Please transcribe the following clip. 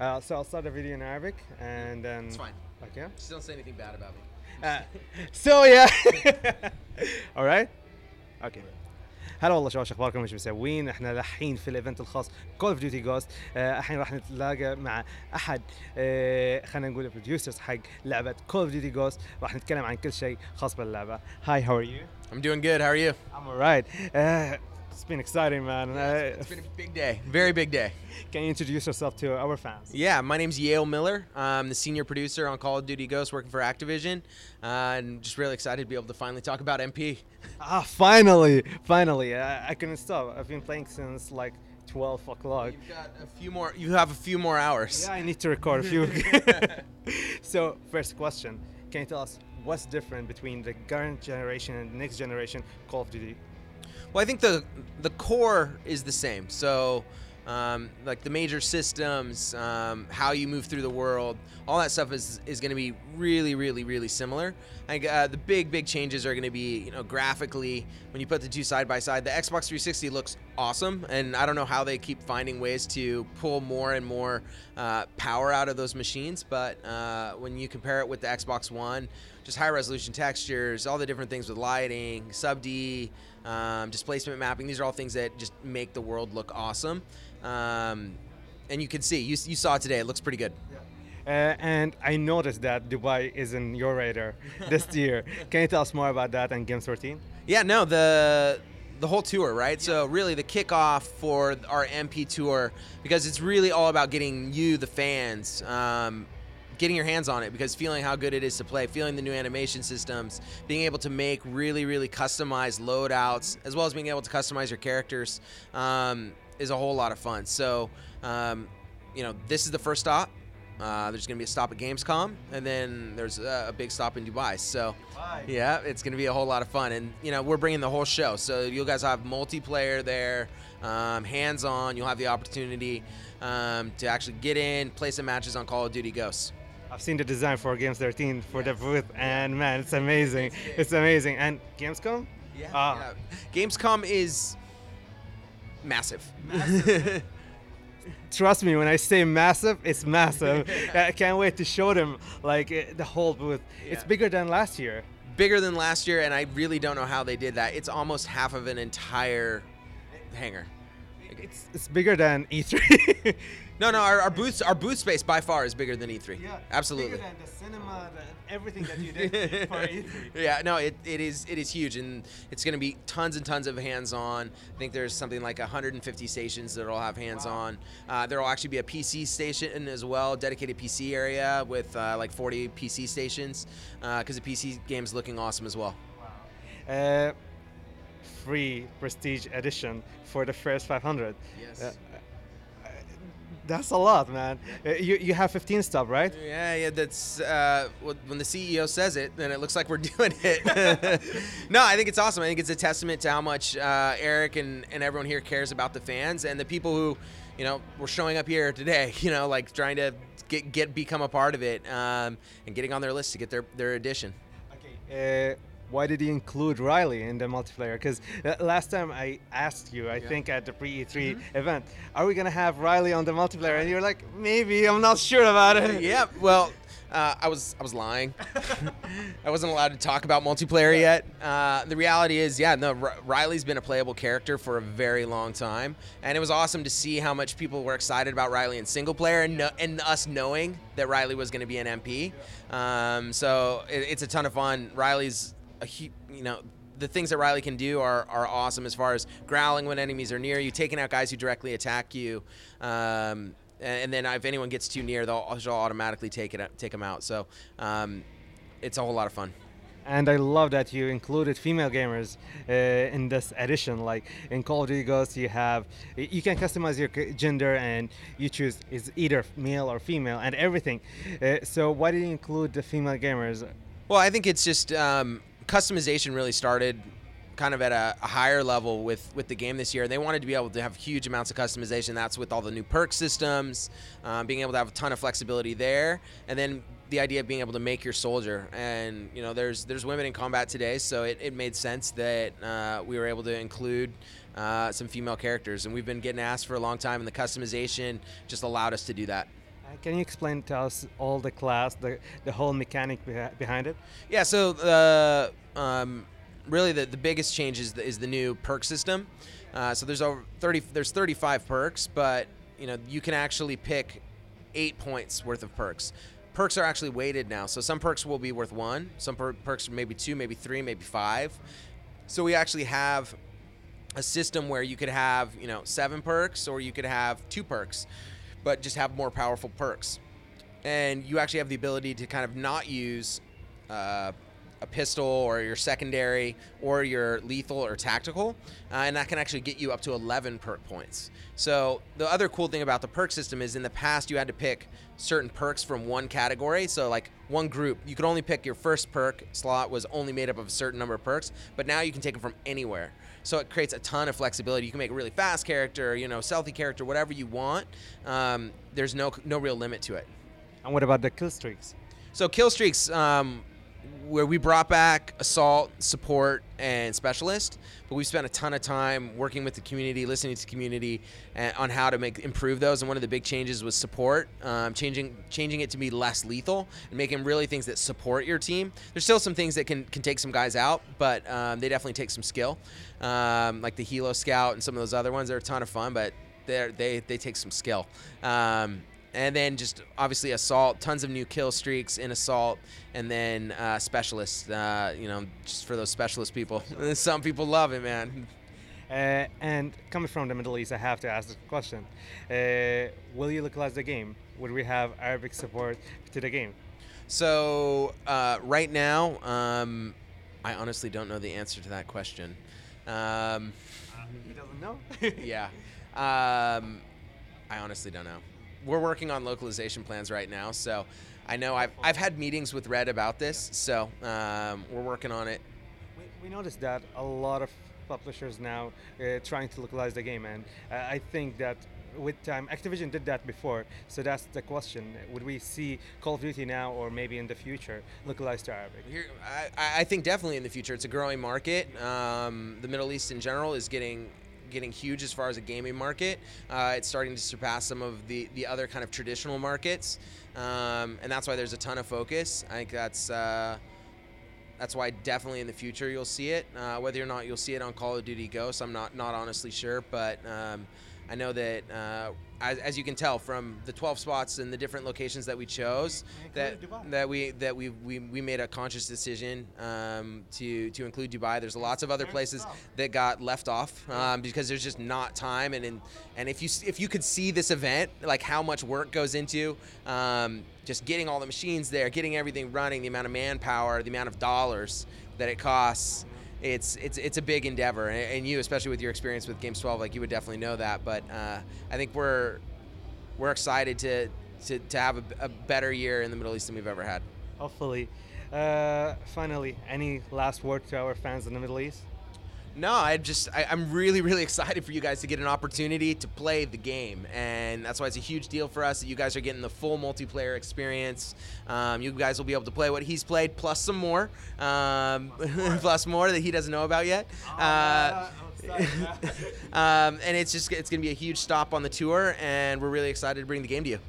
So I'll start the video in Arabic and then. It's fine. Okay. Just don't say anything bad about me. So yeah. All right. Okay. هلا والله شباب، شو اخباركم؟ ايش مسوين؟ احنا الحين في الايفنت الخاص كول اوف ديوتي جوست. الحين راح نتلاقى مع احد خلينا نقول البروديوسرز حق لعبه كول اوف ديوتي جوست. راح نتكلم عن كل شيء خاص باللعبه. Hi, how are you? I'm doing good. How are you? I'm alright. It's been exciting, man. It's been a big day. Very big day. Can you introduce yourself to our fans? Yeah, my name's Yale Miller. I'm the senior producer on Call of Duty Ghosts working for Activision. And just really excited to be able to finally talk about MP. Finally. I couldn't stop. I've been playing since like 12 o'clock. You've got a few more. You have a few more hours. Yeah, I need to record a few. So, first question. Can you tell us what's different between the current generation and the next generation Call of Duty? Well, I think the core is the same. So, like the major systems, how you move through the world, all that stuff is going to be really similar. I think the big changes are going to be, graphically, when you put the two side by side. The Xbox 360 looks awesome, and I don't know how they keep finding ways to pull more and more power out of those machines. But when you compare it with the Xbox One, just high resolution textures, all the different things with lighting, sub-D, displacement mapping, these are all things that just make the world look awesome. And you can see, you saw it today, it looks pretty good. And I noticed that Dubai is in your radar this year. Can you tell us more about that and Games 13? Yeah, no, the whole tour, right? So really the kickoff for our MP tour, because it's really all about getting you, the fans, getting your hands on it, because feeling how good it is to play, feeling the new animation systems, being able to make really customized loadouts, as well as being able to customize your characters, is a whole lot of fun. So, this is the first stop. There's going to be a stop at Gamescom, and then there's a big stop in Dubai. So, yeah, it's going to be a whole lot of fun. And, we're bringing the whole show. So you guys have multiplayer there, hands-on. You'll have the opportunity to actually get in, play some matches on Call of Duty Ghosts. I've seen the design for Games 13 for the booth, and man, it's amazing. It's amazing. And Gamescom? Yeah. Gamescom is massive. Trust me, when I say massive, it's massive. I can't wait to show them the whole booth. Yeah. It's bigger than last year. Bigger than last year, and I really don't know how they did that. It's almost half of an entire hangar. It's bigger than E3. No, our booth space by far is bigger than E3. Yeah, absolutely. Bigger than the cinema, everything that you did for E3. Yeah, no, it is huge, and it's going to be tons and tons of hands-on. I think there's something like 150 stations that'll have hands-on. There will actually be a PC station as well, dedicated PC area with 40 PC stations, because the PC game's looking awesome as well. Wow. Free Prestige Edition for the first 500. Yes. That's a lot, man. You have 15 stop, right? Yeah. That's when the CEO says it, then it looks like we're doing it. No, I think it's awesome. I think it's a testament to how much Eric and everyone here cares about the fans and the people who, were showing up here today. Trying to become a part of it and getting on their list to get their edition. Okay. Why did you include Riley in the multiplayer? Because last time I asked you, I think at the pre-E3 event, are we going to have Riley on the multiplayer? And you're like, maybe, I'm not sure about it. Yeah, well, I was lying. I wasn't allowed to talk about multiplayer yet. The reality is, Riley's been a playable character for a very long time. And it was awesome to see how much people were excited about Riley in single player and us knowing that Riley was going to be an MP. So it's a ton of fun. Riley's the things that Riley can do are awesome, as far as growling when enemies are near you, taking out guys who directly attack you, and then if anyone gets too near, they'll automatically take them out. So it's a whole lot of fun. And I love that you included female gamers in this edition. Like in Call of Duty Ghosts, you can customize your gender and you choose is either male or female and everything. So why did you include the female gamers? Well, I think it's just customization really started kind of at a higher level with the game this year. They wanted to be able to have huge amounts of customization. That's with all the new perk systems, being able to have a ton of flexibility there, and then the idea of being able to make your soldier. And there's women in combat today, so it made sense that we were able to include some female characters, and we've been getting asked for a long time, and the customization just allowed us to do that. Can you explain to us all the class, the whole mechanic behind it? Yeah, so really the biggest change is the new perk system. So there's 35 perks, but you can actually pick 8 points worth of perks. Perks are actually weighted now, so some perks will be worth 1, some perks maybe 2, maybe 3, maybe 5. So we actually have a system where you could have 7 perks, or you could have 2 perks, but just have more powerful perks. And you actually have the ability to kind of not use a pistol or your secondary or your lethal or tactical, and that can actually get you up to 11 perk points. So the other cool thing about the perk system is in the past you had to pick certain perks from one category. So like one group, you could only pick your first perk slot was only made up of a certain number of perks, but now you can take them from anywhere. So it creates a ton of flexibility. You can make a really fast character, stealthy character, whatever you want. There's no real limit to it. And what about the Killstreaks? So Killstreaks, where we brought back Assault, Support, and Specialist, but we spent a ton of time working with the community, listening to the community on how to improve those. And one of the big changes was Support, changing it to be less lethal and making really things that support your team. There's still some things that can take some guys out, but they definitely take some skill, like the Helo Scout and some of those other ones. They're a ton of fun, but they take some skill. And then just obviously Assault, tons of new kill streaks in Assault, and then Specialist, just for those Specialist people. Some people love it, man. And coming from the Middle East, I have to ask the question. Will you localize the game? Would we have Arabic support to the game? So right now, I honestly don't know the answer to that question. He doesn't know? Yeah. I honestly don't know. We're working on localization plans right now, so I know I've had meetings with Red about this, so we're working on it. We noticed that a lot of publishers now trying to localize the game, and I think that with time, Activision did that before, so that's the question. Would we see Call of Duty now, or maybe in the future, localized to Arabic? I think definitely in the future. It's a growing market. The Middle East in general is getting huge as far as a gaming market. It's starting to surpass some of the other kind of traditional markets, and that's why there's a ton of focus. I think that's why definitely in the future you'll see it. Whether or not you'll see it on Call of Duty Ghosts, I'm not honestly sure, but I know that as you can tell from the 12 spots and the different locations that we chose, that we made a conscious decision to include Dubai. There's lots of other places that got left off because there's just not time. And if you could see this event, like how much work goes into just getting all the machines there, getting everything running, the amount of manpower, the amount of dollars that it costs. It's a big endeavor, and you, especially with your experience with Games 12, like you would definitely know that. But I think we're excited to have a better year in the Middle East than we've ever had. Hopefully. Finally, any last word to our fans in the Middle East? No, I'm really, really excited for you guys to get an opportunity to play the game, and that's why it's a huge deal for us that you guys are getting the full multiplayer experience. You guys will be able to play what he's played, plus some more, plus more that he doesn't know about yet. And it's gonna be a huge stop on the tour, and we're really excited to bring the game to you.